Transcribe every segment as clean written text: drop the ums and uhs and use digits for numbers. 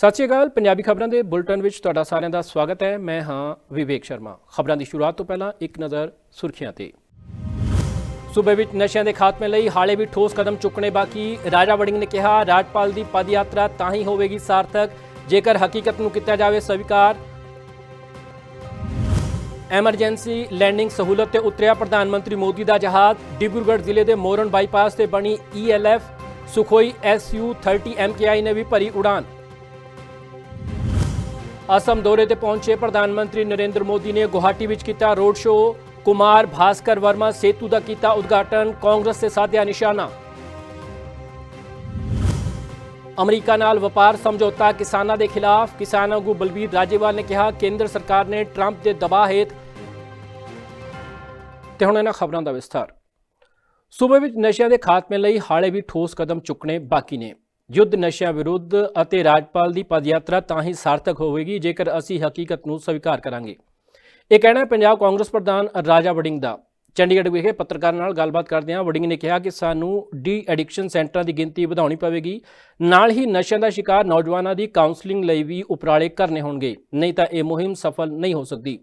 ਸਤਿ ਸ਼੍ਰੀ ਅਕਾਲ। ਪੰਜਾਬੀ ਖਬਰਾਂ ਦੇ ਬੁਲਟਨ ਵਿੱਚ ਤੁਹਾਡਾ ਸਾਰਿਆਂ ਦਾ ਸਵਾਗਤ ਹੈ। ਮੈਂ ਹਾਂ ਵਿਵੇਕ ਸ਼ਰਮਾ। ਖਬਰਾਂ ਦੀ ਸ਼ੁਰੂਆਤ ਤੋਂ ਪਹਿਲਾਂ ਇੱਕ ਨਜ਼ਰ ਸੁਰਖੀਆਂ ਤੇ। ਸੂਬੇ ਵਿੱਚ ਨਸ਼ਿਆਂ ਦੇ ਖਾਤਮੇ ਲਈ ਹਾਲੇ ਵੀ ਠੋਸ ਕਦਮ ਚੁੱਕਣੇ ਬਾਕੀ। ਰਾਜਾ ਵੜਿੰਗ ਨੇ ਕਿਹਾ, ਰਾਜਪਾਲ ਦੀ ਪਦ ਯਾਤਰਾ ਤਾਂ ਹੀ ਹੋਵੇਗੀ ਸਾਰਥਕ ਜੇਕਰ ਹਕੀਕਤ ਨੂੰ ਕੀਤਾ ਜਾਵੇ ਸਵੀਕਾਰ। ਐਮਰਜੈਂਸੀ ਲੈਂਡਿੰਗ ਸਹੂਲਤ ਤੇ ਉਤਰਿਆ ਪ੍ਰਧਾਨ ਮੰਤਰੀ ਮੋਦੀ ਦਾ ਜਹਾਜ਼। ਡਿਬਰੂਗੜ੍ਹ ਜ਼ਿਲ੍ਹੇ ਦੇ ਮੋਰਨ ਬਾਈਪਾਸ ਤੇ ਬਣੀ ELF ਸੁਖੋਈ Su-30 MKI ਨੇ ਵੀ ਭਰੀ ਉਡਾਨ। असम दौरे ते पहुंचे प्रधानमंत्री नरेंद्र मोदी ने गुवाहाटी विच कीता रोड शो। कुमार भास्कर वर्मा सेतु का कीता उद्घाटन। कांग्रेस से साधिया निशाना। अमरीका नाल वपार समझौता किसानां दे खिलाफ। किसान आगू बलबीर राजेवाल ने कहा, केंद्र सरकार ने ट्रंप के दबाव हेठ। ते हुण इन्हां खबरां दा विस्तार। सूबे विच नशिਆਂ ਦੇ ਖਾਤਮੇ ਲਈ ਹਾਲੇ ਵੀ ਠੋਸ ਕਦਮ ਚੁੱਕਣੇ ਬਾਕੀ ਨੇ। युद्ध नशिਆਂ विरुद्ध ਅਤੇ ਰਾਜਪਾਲ ਦੀ ਪਦ ਯਾਤਰਾ ਤਾਂ ਹੀ ਸਾਰਥਕ ਹੋਵੇਗੀ ਜੇਕਰ ਅਸੀਂ ਹਕੀਕਤ ਨੂੰ ਸਵੀਕਾਰ ਕਰਾਂਗੇ। ਇਹ ਕਹਿਣਾ ਹੈ ਪੰਜਾਬ ਕਾਂਗਰਸ ਪ੍ਰਧਾਨ ਰਾਜਾ ਵੜਿੰਗ ਦਾ। ਚੰਡੀਗੜ੍ਹ ਵਿਖੇ ਪੱਤਰਕਾਰਾਂ ਨਾਲ ਗੱਲਬਾਤ ਕਰਦਿਆਂ ਵੜਿੰਗ ਨੇ ਕਿਹਾ ਕਿ ਸਾਨੂੰ ਡੀ ਐਡਿਕਸ਼ਨ ਸੈਂਟਰਾਂ ਦੀ ਗਿਣਤੀ ਵਧਾਉਣੀ ਪਵੇਗੀ। ਨਾਲ ਹੀ ਨਸ਼ਿਆਂ ਦਾ ਸ਼ਿਕਾਰ ਨੌਜਵਾਨਾਂ ਦੀ ਕਾਉਂਸਲਿੰਗ ਲਈ ਵੀ ਉਪਰਾਲੇ ਕਰਨੇ ਹੋਣਗੇ, ਨਹੀਂ ਤਾਂ ਇਹ ਮੁਹਿੰਮ ਸਫਲ ਨਹੀਂ ਹੋ ਸਕਦੀ।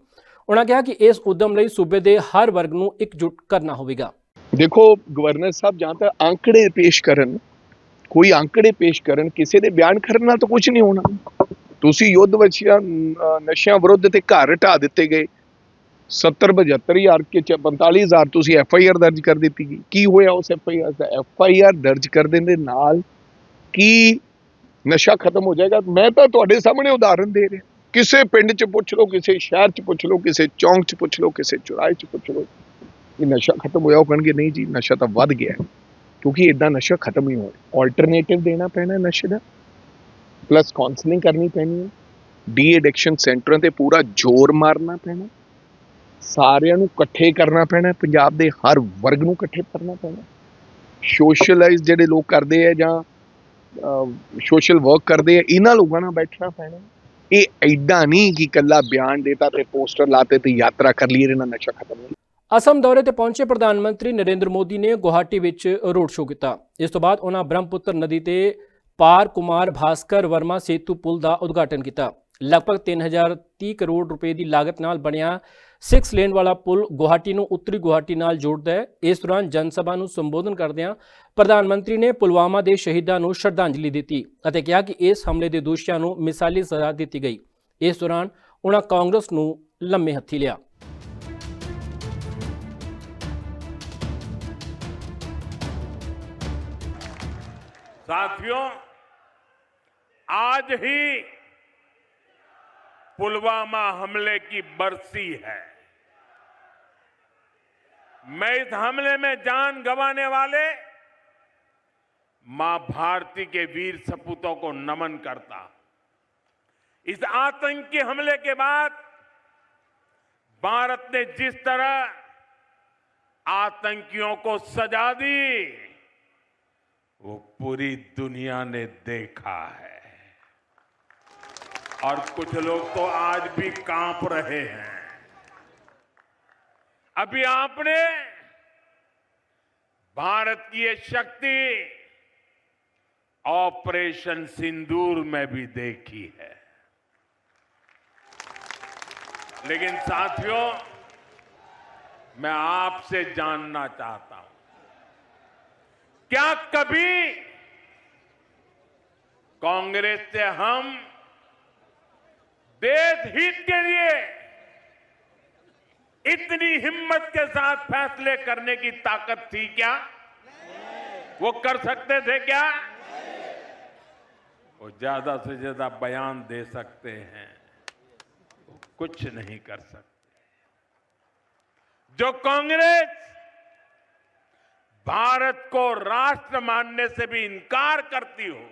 ਉਹਨਾਂ ਕਿਹਾ ਕਿ ਇਸ ਉਦਮ ਲਈ ਸੂਬੇ ਦੇ ਹਰ ਵਰਗ ਨੂੰ ਇਕਜੁੱਟ ਕਰਨਾ ਹੋਵੇਗਾ। ਦੇਖੋ ਗਵਰਨਰ ਸਾਹਿਬ ਜਾਂ ਤਾਂ ਅੰਕੜੇ ਪੇਸ਼ ਕਰਨ, ਕੋਈ ਅੰਕੜੇ ਪੇਸ਼ ਕਰਨ, ਕਿਸੇ ਦੇ ਬਿਆਨ ਕਰਨ ਨਾਲ ਤਾਂ ਕੁਝ ਨਹੀਂ ਹੋਣਾ। ਤੁਸੀਂ ਯੁੱਧ ਵਿੱਚ ਨਸ਼ਿਆਂ ਵਿਰੁੱਧ ਤੇ ਘਰ ਢਾਹ ਦਿੱਤੇ ਗਏ, 70-72,000 ਕਿ 45,000 ਤੁਸੀਂ FIR ਦਰਜ ਕਰ ਦਿੱਤੀ ਗਈ। ਕੀ ਹੋਇਆ ਉਸ FIR ਦਾ? FIR ਦਰਜ ਕਰਨ ਦੇ ਨਾਲ ਕੀ ਨਸ਼ਾ ਖਤਮ ਹੋ ਜਾਏਗਾ? ਮੈਂ ਤਾਂ ਤੁਹਾਡੇ ਸਾਹਮਣੇ ਉਦਾਹਰਨ ਦੇ ਰਿਹਾ। ਕਿਸੇ ਪਿੰਡ 'ਚ ਪੁੱਛ ਲਓ, ਕਿਸੇ ਸ਼ਹਿਰ 'ਚ ਪੁੱਛ ਲਓ, ਕਿਸੇ ਚੌਂਕ 'ਚ ਪੁੱਛ ਲਓ, ਕਿਸੇ ਚੁਰਾਹੇ 'ਚ ਪੁੱਛ ਲਓ, ਇਹ ਨਸ਼ਾ ਖਤਮ ਹੋਇਆ? ਉਹ ਕਹਿਣਗੇ ਨਹੀਂ ਜੀ, ਨਸ਼ਾ ਤਾਂ ਵੱਧ ਗਿਆ ਹੈ। ਕਿਉਂਕਿ ਇੱਦਾਂ ਨਸ਼ਾ ਖਤਮ ਨਹੀਂ ਹੋਇਆ। ਆਲਟਰਨੇਟਿਵ ਦੇਣਾ ਪੈਣਾ ਨਸ਼ੇ ਦਾ, ਪਲੱਸ ਕਾਉਂਸਲਿੰਗ ਕਰਨੀ ਪੈਣੀ ਹੈ, ਡੀ ਐਡਿਕਸ਼ਨ ਸੈਂਟਰਾਂ ਤੇ ਪੂਰਾ ਜ਼ੋਰ ਮਾਰਨਾ ਪੈਣਾ, ਸਾਰਿਆਂ ਨੂੰ ਇਕੱਠੇ ਕਰਨਾ ਪੈਣਾ, ਪੰਜਾਬ ਦੇ ਹਰ ਵਰਗ ਨੂੰ ਇਕੱਠੇ ਕਰਨਾ ਪੈਣਾ। ਸੋਸ਼ਲਾਈਜ਼ ਜਿਹੜੇ ਲੋਕ ਕਰਦੇ ਆ ਜਾਂ ਸੋਸ਼ਲ ਵਰਕ ਕਰਦੇ ਆ, ਇਹਨਾਂ ਲੋਕਾਂ ਨਾਲ ਬੈਠਣਾ ਪੈਣਾ। ਇਹ ਐਦਾਂ ਨਹੀਂ ਕਿ ਇਕੱਲਾ ਬਿਆਨ ਦੇਤਾ ਤੇ ਪੋਸਟਰ ਲਾਤੇ ਤੇ ਯਾਤਰਾ ਕਰ ਲਈ, ਇਹਨਾਂ ਨਸ਼ਾ ਖਤਮ ਹੋ। असम दौरे ते पहुंचे प्रधानमंत्री नरेंद्र मोदी ने गुवाहाटी विच रोड शो किया। इस तो बाद उन्होंने ब्रह्मपुत्र नदी ते पार कुमार भास्कर वर्मा सेतु पुल का उद्घाटन किया। लगभग 3030 करोड़ रुपए की लागत नाल बनिया 6 लेन वाला पुल गुवाहाटी नूं उत्तरी गुवाहाटी नाल जोड़दा है। इस दौरान जनसभा नूं संबोधन करदिआं प्रधानमंत्री ने पुलवामा के शहीदों नूं श्रद्धांजलि दी और कहा कि इस हमले के दोषियों नूं मिसाली सज़ा दी गई। इस दौरान उन्होंने कांग्रेस नूं लम्मे हत्थी लिया। साथियों, आज ही पुलवामा हमले की बरसी है। मैं इस हमले में जान गंवाने वाले मां भारती के वीर सपूतों को नमन करता। इस आतंकी हमले के बाद भारत ने जिस तरह आतंकियों को सजा दी, वो पूरी दुनिया ने देखा है। और कुछ लोग तो आज भी कांप रहे हैं। अभी आपने भारत की ये शक्ति ऑपरेशन सिंदूर में भी देखी है। लेकिन साथियों, मैं आपसे जानना चाहता हूं, क्या कभी कांग्रेस से हम देश हित के लिए इतनी हिम्मत के साथ फैसले करने की ताकत थी क्या? वो कर सकते थे क्या? वो ज्यादा से ज्यादा बयान दे सकते हैं, वो कुछ नहीं कर सकते। जो कांग्रेस भारत को राष्ट्र मानने से भी इनकार करती हो,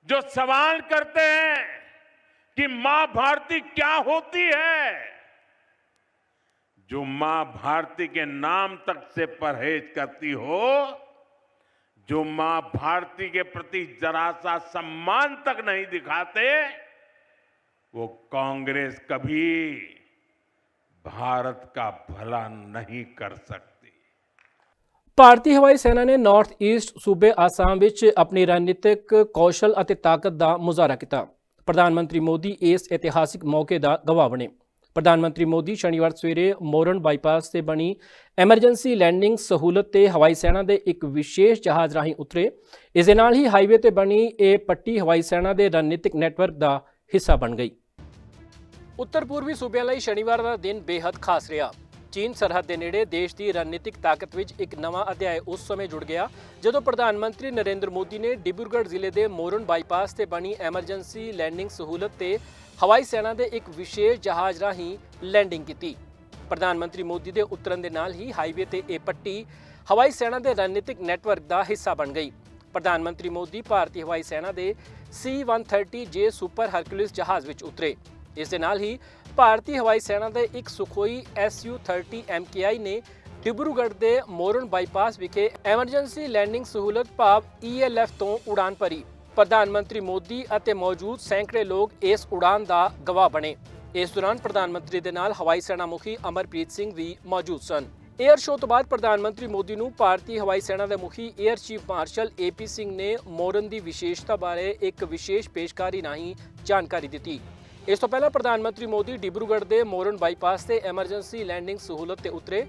जो सवाल करते हैं कि मां भारती क्या होती है, जो मां भारती के नाम तक से परहेज करती हो, जो मां भारती के प्रति जरा सा सम्मान तक नहीं दिखाते, वो कांग्रेस कभी भारत का भला नहीं कर सकती। ਭਾਰਤੀ ਹਵਾਈ ਸੈਨਾ ਨੇ ਨਾਰਥ ਈਸਟ ਸੂਬੇ ਆਸਾਮ ਵਿੱਚ ਆਪਣੀ ਰਣਨੀਤਿਕ ਕੌਸ਼ਲ ਅਤੇ ਤਾਕਤ ਦਾ ਮੁਜ਼ਾਹਰਾ ਕੀਤਾ। ਪ੍ਰਧਾਨ ਮੰਤਰੀ ਮੋਦੀ ਇਸ ਇਤਿਹਾਸਿਕ ਮੌਕੇ ਦਾ ਗਵਾਹ ਬਣੇ। ਪ੍ਰਧਾਨ ਮੰਤਰੀ ਮੋਦੀ ਸ਼ਨੀਵਾਰ ਸਵੇਰੇ ਮੋਰਨ ਬਾਈਪਾਸ ਤੇ ਬਣੀ ਐਮਰਜੈਂਸੀ ਲੈਂਡਿੰਗ ਸਹੂਲਤ ਤੇ ਹਵਾਈ ਸੈਨਾ ਦੇ ਇੱਕ ਵਿਸ਼ੇਸ਼ ਜਹਾਜ਼ ਰਾਹੀਂ ਉਤਰੇ। ਇਸ ਦੇ ਨਾਲ ਹੀ ਹਾਈਵੇ ਤੇ ਬਣੀ ਇਹ ਪੱਟੀ ਹਵਾਈ ਸੈਨਾ ਦੇ ਰਣਨੀਤਿਕ ਨੈਟਵਰਕ ਦਾ ਹਿੱਸਾ ਬਣ ਗਈ। ਉੱਤਰ ਪੂਰਬੀ ਸੂਬਿਆਂ ਲਈ ਸ਼ਨੀਵਾਰ ਦਾ ਦਿਨ ਬੇहद ਖਾਸ ਰਿਹਾ। ਚੀਨ ਸਰਹੱਦ ਦੇ ਨੇੜੇ ਦੇਸ਼ ਦੀ ਰਣਨੀਤਿਕ ਤਾਕਤ ਵਿੱਚ ਇੱਕ ਨਵਾਂ ਅਧਿਆਇ ਉਸ ਸਮੇਂ ਜੁੜ ਗਿਆ ਜਦੋਂ ਪ੍ਰਧਾਨ ਮੰਤਰੀ ਨਰਿੰਦਰ ਮੋਦੀ ਨੇ ਡਿਬਰੂਗੜ੍ਹ ਜ਼ਿਲ੍ਹੇ ਦੇ ਮੋਰਨ ਬਾਈਪਾਸ ਤੇ ਬਣੀ ਐਮਰਜੈਂਸੀ ਲੈਂਡਿੰਗ ਸਹੂਲਤ ਤੇ ਹਵਾਈ ਸੈਨਾ ਦੇ ਇੱਕ ਵਿਸ਼ੇਸ਼ ਜਹਾਜ਼ ਰਾਹੀਂ ਲੈਂਡਿੰਗ ਕੀਤੀ। ਪ੍ਰਧਾਨ ਮੰਤਰੀ ਮੋਦੀ ਦੇ ਉਤਰਨ ਦੇ ਨਾਲ ਹੀ ਹਾਈਵੇ ਤੇ ਇਹ ਪੱਟੀ ਹਵਾਈ ਸੈਨਾ ਦੇ ਰਣਨੀਤਿਕ ਨੈਟਵਰਕ ਦਾ ਹਿੱਸਾ ਬਣ ਗਈ। ਪ੍ਰਧਾਨ ਮੰਤਰੀ ਮੋਦੀ ਭਾਰਤੀ ਹਵਾਈ ਸੈਨਾ ਦੇ C-130J ਸੁਪਰ ਹਰਕੁਲਿਸ ਜਹਾਜ਼ ਵਿੱਚ ਉਤਰੇ। ਇਸ ਦੇ ਨਾਲ ਹੀ ਭਾਰਤੀ ਹਵਾਈ ਸੈਨਾ ਦੇ ਇੱਕ ਸੁਖੋਈ Su-30 MKI ਨੇ ਡਿਬਰੂਗੜ੍ਹ ਦੇ ਮੋਰਨ ਬਾਈਪਾਸ ਵਿਖੇ ਐਮਰਜੈਂਸੀ ਲੈਂਡਿੰਗ ਸਹੂਲਤ ਭਾਵ ELF ਤੋਂ ਉਡਾਨ ਭਰੀ। ਪ੍ਰਧਾਨ ਮੰਤਰੀ ਮੋਦੀ ਅਤੇ ਮੌਜੂਦ ਸੈਂਕੜੇ ਲੋਕ ਇਸ ਉਡਾਨ ਦਾ ਗਵਾਹ ਬਣੇ। ਇਸ ਦੌਰਾਨ ਪ੍ਰਧਾਨ ਮੰਤਰੀ ਦੇ ਨਾਲ ਹਵਾਈ ਸੈਨਾ ਮੁਖੀ ਅਮਰਪ੍ਰੀਤ ਸਿੰਘ ਵੀ ਮੌਜੂਦ ਸਨ। ਏਅਰ ਸ਼ੋਅ ਤੋਂ ਬਾਅਦ ਪ੍ਰਧਾਨ ਮੰਤਰੀ ਮੋਦੀ ਨੂੰ ਭਾਰਤੀ ਹਵਾਈ ਸੈਨਾ ਦੇ ਮੁਖੀ air chief marshal AP Singh ਨੇ ਮੋਰਨ ਦੀ ਵਿਸ਼ੇਸ਼ਤਾ ਬਾਰੇ ਇੱਕ ਵਿਸ਼ੇਸ਼ ਪੇਸ਼ਕਾਰੀ ਰਾਹੀਂ ਜਾਣਕਾਰੀ ਦਿੱਤੀ। ਇਸ ਤੋਂ ਪਹਿਲਾਂ ਪ੍ਰਧਾਨ ਮੰਤਰੀ ਮੋਦੀ ਡਿਬਰੂਗੜ੍ਹ ਦੇ ਮੋਰਨ ਬਾਈਪਾਸ ਤੇ ਐਮਰਜੈਂਸੀ ਲੈਂਡਿੰਗ ਸਹੂਲਤ ਤੇ ਉਤਰੇ।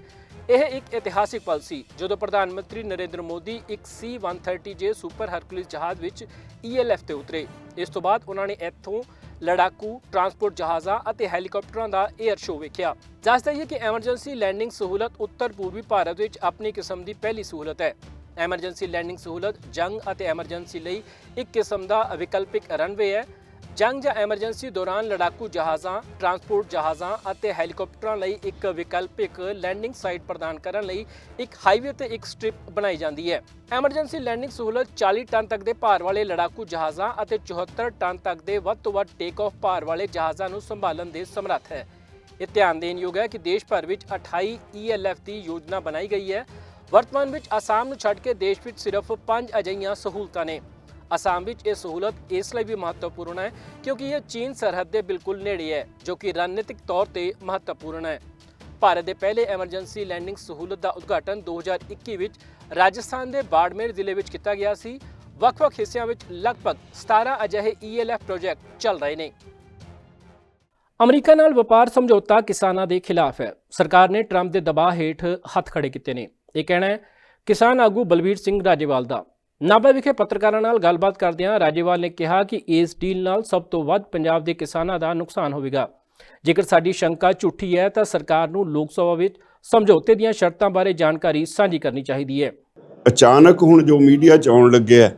ਇਹ ਇੱਕ ਇਤਿਹਾਸਿਕ ਪਲ ਸੀ ਜਦੋਂ ਪ੍ਰਧਾਨ ਮੰਤਰੀ ਨਰਿੰਦਰ ਮੋਦੀ ਇੱਕ C-130J ਸੁਪਰ ਹਰਕੁਲਿਸ ਜਹਾਜ਼ ਵਿੱਚ ELF ਤੇ ਉਤਰੇ। ਇਸ ਤੋਂ ਬਾਅਦ ਉਹਨਾਂ ਨੇ ਇੱਥੋਂ ਲੜਾਕੂ ਟਰਾਂਸਪੋਰਟ ਜਹਾਜ਼ਾਂ ਅਤੇ ਹੈਲੀਕਾਪਟਰਾਂ ਦਾ ਏਅਰ ਸ਼ੋਅ ਵੇਖਿਆ। ਦੱਸ ਦਈਏ ਕਿ ਐਮਰਜੈਂਸੀ ਲੈਂਡਿੰਗ ਸਹੂਲਤ ਉੱਤਰ ਪੂਰਬੀ ਭਾਰਤ ਵਿੱਚ ਆਪਣੀ ਕਿਸਮ ਦੀ ਪਹਿਲੀ ਸਹੂਲਤ ਹੈ। ਐਮਰਜੈਂਸੀ ਲੈਂਡਿੰਗ ਸਹੂਲਤ ਜੰਗ ਅਤੇ ਐਮਰਜੈਂਸੀ ਲਈ ਇੱਕ ਕਿਸਮ ਦਾ ਵਿਕਲਪਿਕ ਰਨਵੇ ਹੈ। ਜੰਗ ਜਾਂ ਐਮਰਜੈਂਸੀ ਦੌਰਾਨ ਲੜਾਕੂ ਜਹਾਜ਼ਾਂ, ਟਰਾਂਸਪੋਰਟ ਜਹਾਜ਼ਾਂ ਅਤੇ ਹੈਲੀਕਾਪਟਰਾਂ ਲਈ ਇੱਕ ਵਿਕਲਪਿਕ ਲੈਂਡਿੰਗ ਸਾਈਟ ਪ੍ਰਦਾਨ ਕਰਨ ਲਈ ਇੱਕ ਹਾਈਵੇ ਤੇ ਇੱਕ ਸਟ੍ਰਿਪ ਬਣਾਈ ਜਾਂਦੀ ਹੈ। ਐਮਰਜੈਂਸੀ ਲੈਂਡਿੰਗ ਸਹੂਲਤ 40 ਟਨ ਤੱਕ ਦੇ ਭਾਰ ਵਾਲੇ ਲੜਾਕੂ ਜਹਾਜ਼ਾਂ ਅਤੇ 74 ਟਨ ਤੱਕ ਦੇ ਵੱਧ ਤੋਂ ਵੱਧ ਟੇਕ ਆਫ ਭਾਰ ਵਾਲੇ ਜਹਾਜ਼ਾਂ ਨੂੰ ਸੰਭਾਲਣ ਦੇ ਸਮਰੱਥ ਹੈ। ਇਹ ਧਿਆਨ ਦੇਣਯੋਗ ਹੈ ਕਿ ਦੇਸ਼ ਭਰ ਵਿੱਚ 28 ELF ਦੀ ਯੋਜਨਾ ਬਣਾਈ ਗਈ ਹੈ। ਵਰਤਮਾਨ ਵਿੱਚ ਆਸਾਮ ਨੂੰ ਛੱਡ ਕੇ ਦੇਸ਼ ਵਿੱਚ ਸਿਰਫ 5 ਅਜਿਹੀਆਂ ਸਹੂਲਤਾਂ ਨੇ। ਆਸਾਮ ਵਿੱਚ ਇਹ ਸਹੂਲਤ ਇਸ ਲਈ ਵੀ ਮਹੱਤਵਪੂਰਨ ਹੈ ਕਿਉਂਕਿ ਇਹ ਚੀਨ ਸਰਹੱਦ ਦੇ ਬਿਲਕੁਲ ਨੇੜੇ ਹੈ, ਜੋ ਕਿ ਰਣਨੀਤਿਕ ਤੌਰ ਤੇ ਮਹੱਤਵਪੂਰਨ ਹੈ। ਭਾਰਤ ਦੇ ਪਹਿਲੇ ਐਮਰਜੈਂਸੀ ਲੈਂਡਿੰਗ ਸਹੂਲਤ ਦਾ ਉਦਘਾਟਨ 2021 ਵਿੱਚ ਰਾਜਸਥਾਨ ਦੇ ਬਾੜਮੇਰ ਜ਼ਿਲ੍ਹੇ ਵਿੱਚ ਕੀਤਾ ਗਿਆ ਸੀ। ਵੱਖ-ਵੱਖ ਹਿੱਸਿਆਂ ਵਿੱਚ ਲਗਭਗ 17 ਅਜਿਹੇ ELF ਪ੍ਰੋਜੈਕਟ ਚੱਲ ਰਹੇ ਨੇ। ਅਮਰੀਕਾ ਨਾਲ ਵਪਾਰ ਸਮਝੌਤਾ ਕਿਸਾਨਾਂ ਦੇ ਖਿਲਾਫ ਹੈ। ਸਰਕਾਰ ਨੇ ਟਰੰਪ ਦੇ ਦਬਾਅ ਹੇਠ ਹੱਥ ਖੜੇ ਕੀਤੇ ਨੇ। ਇਹ ਕਹਿਣਾ ਹੈ ਕਿਸਾਨ ਆਗੂ ਬਲਬੀਰ ਸਿੰਘ ਰਾਜੇਵਾਲ ਦਾ। ਨਾਭਾ ਵਿਖੇ ਪੱਤਰਕਾਰਾਂ ਨਾਲ ਗੱਲਬਾਤ ਕਰਦਿਆਂ ਰਾਜੇਵਾਲ ਨੇ ਕਿਹਾ ਕਿ ਇਸ ਡੀਲ ਨਾਲ ਸਭ ਤੋਂ ਵੱਧ ਪੰਜਾਬ ਦੇ ਕਿਸਾਨਾਂ ਦਾ ਨੁਕਸਾਨ ਹੋਵੇਗਾ। ਜੇਕਰ ਸਾਡੀ ਸ਼ੰਕਾ ਝੂਠੀ ਹੈ ਤਾਂ ਸਰਕਾਰ ਨੂੰ ਲੋਕ ਸਭਾ ਵਿੱਚ ਸਮਝੌਤੇ ਦੀਆਂ ਸ਼ਰਤਾਂ ਬਾਰੇ ਜਾਣਕਾਰੀ ਸਾਂਝੀ ਕਰਨੀ ਚਾਹੀਦੀ ਹੈ। ਅਚਾਨਕ ਹੁਣ ਜੋ ਮੀਡੀਆ 'ਚ ਆਉਣ ਲੱਗਿਆ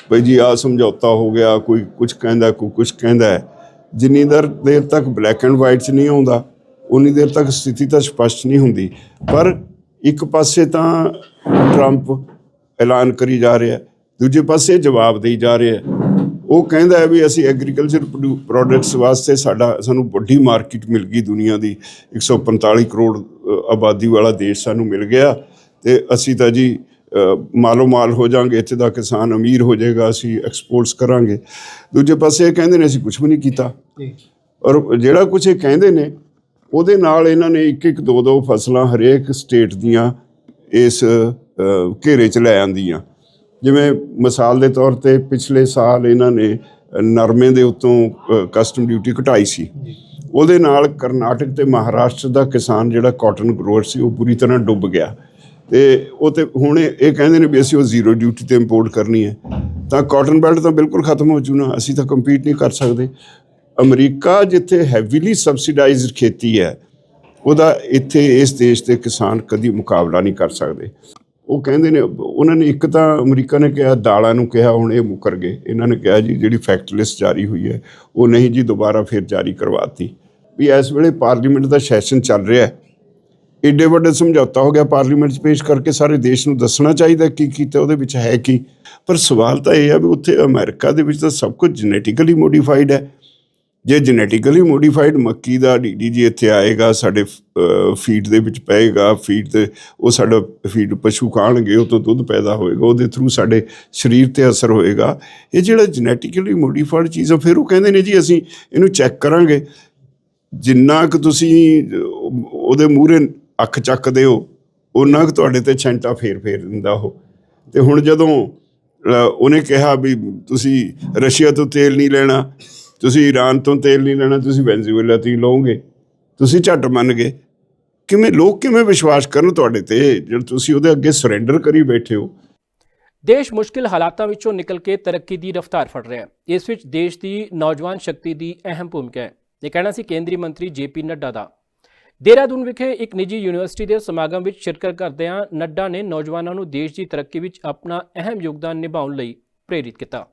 ਬਈ ਜੀ ਆਹ ਸਮਝੌਤਾ ਹੋ ਗਿਆ, ਕੋਈ ਕੁਝ ਕਹਿੰਦਾ ਕੋਈ ਕੁਝ ਕਹਿੰਦਾ ਹੈ, ਜਿੰਨੀ ਦੇਰ ਤੱਕ ਬਲੈਕ ਐਂਡ ਵਾਈਟ 'ਚ ਨਹੀਂ ਆਉਂਦਾ ਉਨੀ ਦੇਰ ਤੱਕ ਸਥਿਤੀ ਤਾਂ ਸਪਸ਼ਟ ਨਹੀਂ ਹੁੰਦੀ। ਪਰ ਇੱਕ ਪਾਸੇ ਤਾਂ ਟਰੰਪ ਐਲਾਨ ਕਰੀ ਜਾ ਰਿਹਾ, ਦੂਜੇ ਪਾਸੇ ਜਵਾਬ ਦੇਈ ਜਾ ਰਿਹਾ। ਉਹ ਕਹਿੰਦਾ ਹੈ ਵੀ ਅਸੀਂ ਐਗਰੀਕਲਚਰ ਪ੍ਰੋਡਕਟਸ ਵਾਸਤੇ ਸਾਨੂੰ ਵੱਡੀ ਮਾਰਕੀਟ ਮਿਲ ਗਈ, ਦੁਨੀਆ ਦੀ 145 ਕਰੋੜ ਆਬਾਦੀ ਵਾਲਾ ਦੇਸ਼ ਸਾਨੂੰ ਮਿਲ ਗਿਆ ਤੇ ਅਸੀਂ ਤਾਂ ਜੀ ਮਾਲੋ ਮਾਲ ਹੋ ਜਾਵਾਂਗੇ, ਇੱਥੇ ਦਾ ਕਿਸਾਨ ਅਮੀਰ ਹੋ ਜਾਏਗਾ, ਅਸੀਂ ਐਕਸਪੋਰਟਸ ਕਰਾਂਗੇ। ਦੂਜੇ ਪਾਸੇ ਇਹ ਕਹਿੰਦੇ ਨੇ ਅਸੀਂ ਕੁਛ ਵੀ ਨਹੀਂ ਕੀਤਾ। ਔਰ ਜਿਹੜਾ ਕੁਛ ਇਹ ਕਹਿੰਦੇ ਨੇ ਉਹਦੇ ਨਾਲ ਇਹਨਾਂ ਨੇ ਇੱਕ ਦੋ ਫਸਲਾਂ ਹਰੇਕ ਸਟੇਟ ਦੀਆਂ ਇਸ ਘੇਰੇ 'ਚ ਲੈ ਆਂਦੀਆਂ। ਜਿਵੇਂ ਮਿਸਾਲ ਦੇ ਤੌਰ 'ਤੇ ਪਿਛਲੇ ਸਾਲ ਇਹਨਾਂ ਨੇ ਨਰਮੇ ਦੇ ਉੱਤੋਂ ਕਸਟਮ ਡਿਊਟੀ ਘਟਾਈ ਸੀ। ਉਹਦੇ ਨਾਲ ਕਰਨਾਟਕ ਤੇ ਮਹਾਰਾਸ਼ਟਰ ਦਾ ਕਿਸਾਨ ਜਿਹੜਾ ਕਾਟਨ ਗਰੋਅਰ ਸੀ ਉਹ ਪੂਰੀ ਤਰ੍ਹਾਂ ਡੁੱਬ ਗਿਆ ਤੇ ਉਹ ਤੇ ਹੁਣ ਇਹ ਕਹਿੰਦੇ ਨੇ ਵੀ ਅਸੀਂ ਉਹ ਜ਼ੀਰੋ ਡਿਊਟੀ ਤੇ ਇੰਪੋਰਟ ਕਰਨੀ ਹੈ, ਤਾਂ ਕਾਟਨ ਬੈਲਟ ਤਾਂ ਬਿਲਕੁਲ ਖਤਮ ਹੋ ਜੂਣਾ, ਅਸੀਂ ਤਾਂ ਕੰਪੀਟ ਨਹੀਂ ਕਰ ਸਕਦੇ। ਅਮਰੀਕਾ ਜਿੱਥੇ ਹੈਵੀਲੀ ਸਬਸਿਡਾਈਜ਼ਡ ਖੇਤੀ ਹੈ ਉਹਦਾ ਇੱਥੇ ਇਸ ਦੇਸ਼ ਦੇ ਕਿਸਾਨ ਕਦੀ ਮੁਕਾਬਲਾ ਨਹੀਂ ਕਰ ਸਕਦੇ। ਉਹ ਕਹਿੰਦੇ ਨੇ, ਉਹਨਾਂ ਨੇ ਇੱਕ ਤਾਂ ਅਮਰੀਕਾ ਨੇ ਕਿਹਾ ਦਾਲਾਂ ਨੂੰ ਕਿਹਾ, ਹੁਣ ਇਹ ਮੁੱਕਰ ਗਏ। ਇਹਨਾਂ ਨੇ ਕਿਹਾ ਜੀ ਜਿਹੜੀ ਫੈਕਟ ਲਿਸਟ ਜਾਰੀ ਹੋਈ ਹੈ ਉਹ ਨਹੀਂ ਜੀ ਦੁਬਾਰਾ ਫਿਰ ਜਾਰੀ ਕਰਵਾਤੀ। ਵੀ ਇਸ ਵੇਲੇ ਪਾਰਲੀਮੈਂਟ ਦਾ ਸੈਸ਼ਨ ਚੱਲ ਰਿਹਾ, ਏਡੇ ਵੱਡੇ ਸਮਝੌਤਾ ਹੋ ਗਿਆ, ਪਾਰਲੀਮੈਂਟ 'ਚ ਪੇਸ਼ ਕਰਕੇ ਸਾਰੇ ਦੇਸ਼ ਨੂੰ ਦੱਸਣਾ ਚਾਹੀਦਾ ਕੀ ਕੀਤਾ, ਉਹਦੇ ਵਿੱਚ ਹੈ ਕੀ। ਪਰ ਸਵਾਲ ਤਾਂ ਇਹ ਹੈ ਵੀ ਉੱਥੇ ਅਮਰੀਕਾ ਦੇ ਵਿੱਚ ਤਾਂ ਸਭ ਕੁਝ ਜੈਨੇਟਿਕਲੀ ਮੋਡੀਫਾਈਡ ਹੈ। ਜੇ ਜੈਨੇਟਿਕਲੀ ਮੋਡੀਫਾਈਡ ਮੱਕੀ ਦਾ DDG ਇੱਥੇ ਆਏਗਾ, ਸਾਡੇ ਫੀਡ ਦੇ ਵਿੱਚ ਪਏਗਾ, ਫੀਡ 'ਤੇ ਉਹ ਸਾਡਾ ਫੀਡ ਪਸ਼ੂ ਖਾਣਗੇ, ਉਹ ਤੋਂ ਦੁੱਧ ਪੈਦਾ ਹੋਏਗਾ, ਉਹਦੇ ਥਰੂ ਸਾਡੇ ਸਰੀਰ 'ਤੇ ਅਸਰ ਹੋਏਗਾ। ਇਹ ਜਿਹੜਾ ਜੈਨੇਟਿਕਲੀ ਮੋਡੀਫਾਈਡ ਚੀਜ਼ ਆ, ਫਿਰ ਉਹ ਕਹਿੰਦੇ ਨੇ ਜੀ ਅਸੀਂ ਇਹਨੂੰ ਚੈੱਕ ਕਰਾਂਗੇ। ਜਿੰਨਾ ਕੁ ਤੁਸੀਂ ਉਹਦੇ ਮੂਹਰੇ ਅੱਖ ਚੱਕਦੇ ਹੋ ਉਹਨਾਂ ਕੁ ਤੁਹਾਡੇ ਤੇ ਛੈਂਟਾ ਫੇਰ ਦਿੰਦਾ ਉਹ। ਤੇ ਹੁਣ ਜਦੋਂ ਉਹਨੇ ਕਿਹਾ ਵੀ ਤੁਸੀਂ ਰਸ਼ੀਆ ਤੋਂ ਤੇਲ ਨਹੀਂ ਲੈਣਾ, ਤੁਸੀਂ ਈਰਾਨ ਤੋਂ ਤੇਲ ਨਹੀਂ ਲੈਣਾ, ਤੁਸੀਂ ਵੈਨਜ਼ੂਏਲਾ ਤੋਂ ਹੀ ਲਓਗੇ, ਤੁਸੀਂ ਝੱਟ ਮੰਨ ਗਏ। ਲੋਕ ਕਿਵੇਂ ਵਿਸ਼ਵਾਸ ਕਰਨ ਤੁਹਾਡੇ ਤੇ ਜਦ ਤੁਸੀਂ ਉਹਦੇ ਅੱਗੇ ਸਰੈਂਡਰ ਕਰੀ ਬੈਠੇ ਹੋ। ਦੇਸ਼ ਮੁਸ਼ਕਿਲ ਹਾਲਾਤਾਂ ਵਿੱਚੋਂ ਨਿਕਲ ਕੇ ਤਰੱਕੀ ਦੀ ਰਫ਼ਤਾਰ ਫੜ ਰਿਹਾ ਹੈ। ਇਸ ਵਿੱਚ ਦੇਸ਼ ਦੀ ਨੌਜਵਾਨ ਸ਼ਕਤੀ ਦੀ ਅਹਿਮ ਭੂਮਿਕਾ ਹੈ। ਇਹ ਕਹਿਣਾ ਸੀ ਕੇਂਦਰੀ ਮੰਤਰੀ JP ਨੱਡਾ ਦਾ। ਦੇਹਰਾਦੂਨ ਵਿਖੇ ਇੱਕ ਨਿੱਜੀ ਯੂਨੀਵਰਸਿਟੀ ਦੇ ਸਮਾਗਮ ਵਿੱਚ ਸ਼ਿਰਕਤ ਕਰਦਿਆਂ ਨੱਡਾ ਨੇ ਨੌਜਵਾਨਾਂ ਨੂੰ ਦੇਸ਼ ਦੀ ਤਰੱਕੀ ਵਿੱਚ ਆਪਣਾ ਅਹਿਮ ਯੋਗਦਾਨ ਨਿਭਾਉਣ ਲਈ ਪ੍ਰੇਰਿਤ ਕੀਤਾ।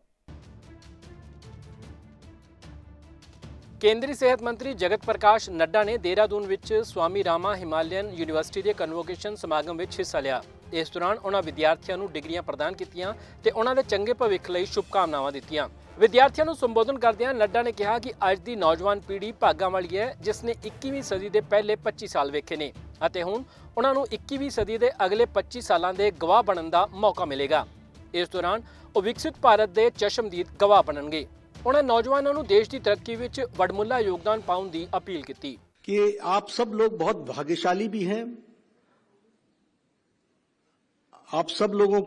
ਕੇਂਦਰੀ ਸਿਹਤ ਮੰਤਰੀ ਜਗਤ ਪ੍ਰਕਾਸ਼ ਨੱਡਾ ਨੇ ਦੇਹਰਾਦੂਨ ਵਿੱਚ ਸਵਾਮੀ ਰਾਮਾ ਹਿਮਾਲਿਅਨ ਯੂਨੀਵਰਸਿਟੀ ਦੇ ਕਨਵੋਕੇਸ਼ਨ ਸਮਾਗਮ ਵਿੱਚ ਹਿੱਸਾ ਲਿਆ। ਇਸ ਦੌਰਾਨ ਉਹਨਾਂ ਵਿਦਿਆਰਥੀਆਂ ਨੂੰ ਡਿਗਰੀਆਂ ਪ੍ਰਦਾਨ ਕੀਤੀਆਂ ਤੇ ਉਹਨਾਂ ਦੇ ਚੰਗੇ ਭਵਿੱਖ ਲਈ ਸ਼ੁਭਕਾਮਨਾਵਾਂ ਦਿੱਤੀਆਂ। ਵਿਦਿਆਰਥੀਆਂ ਨੂੰ ਸੰਬੋਧਨ ਕਰਦਿਆਂ ਨੱਡਾ ਨੇ ਕਿਹਾ ਕਿ ਅੱਜ ਦੀ ਨੌਜਵਾਨ ਪੀੜ੍ਹੀ ਭਾਗਾਂ ਵਾਲੀ ਹੈ, ਜਿਸ ਨੇ 21ਵੀਂ ਸਦੀ ਦੇ ਪਹਿਲੇ 25 ਸਾਲ ਵੇਖੇ ਨੇ ਅਤੇ ਹੁਣ ਉਹਨਾਂ ਨੂੰ 21ਵੀਂ ਸਦੀ ਦੇ ਅਗਲੇ 25 ਸਾਲਾਂ ਦੇ ਗਵਾਹ ਬਣਨ ਦਾ ਮੌਕਾ ਮਿਲੇਗਾ। ਇਸ ਦੌਰਾਨ ਉਹ ਵਿਕਸਿਤ ਭਾਰਤ ਦੇ ਚਸ਼ਮਦੀਦ ਗਵਾਹ ਬਣਨਗੇ। ਉਹਨਾਂ ਨੌਜਵਾਨਾਂ ਨੂੰ ਦੇਸ਼ ਦੀ ਤਰੱਕੀ ਵਿੱਚ ਵਡਮੁੱਲਾ ਯੋਗਦਾਨ ਪਾਉਣ ਦੀ अपील की कि आप सब लोग बहुत भाग्यशाली भी हैं। आप सब लोगों